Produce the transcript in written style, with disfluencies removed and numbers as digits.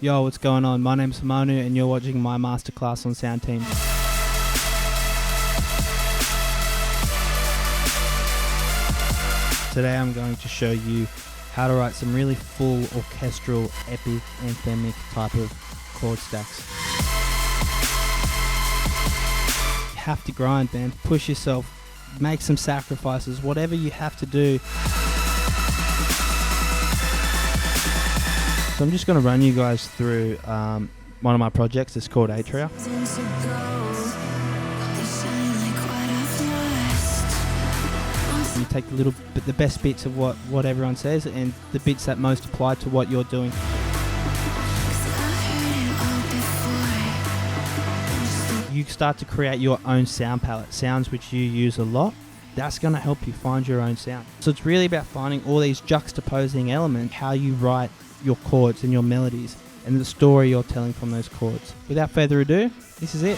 Yo, what's going on? My name's Heimanu and you're watching my masterclass on Soundteams. Today I'm going to show you how to write some really full orchestral, epic, anthemic type of chord stacks. You have to grind, man. Push yourself. Make some sacrifices. Whatever you have to do. So I'm just going to run you guys through one of my projects. It's called Atrea. You take the best bits of what everyone says and the bits that most apply to what you're doing. You start to create your own sound palette, sounds which you use a lot. That's going to help you find your own sound. So it's really about finding all these juxtaposing elements, how you write your chords and your melodies and the story you're telling from those chords. Without further ado, this is it.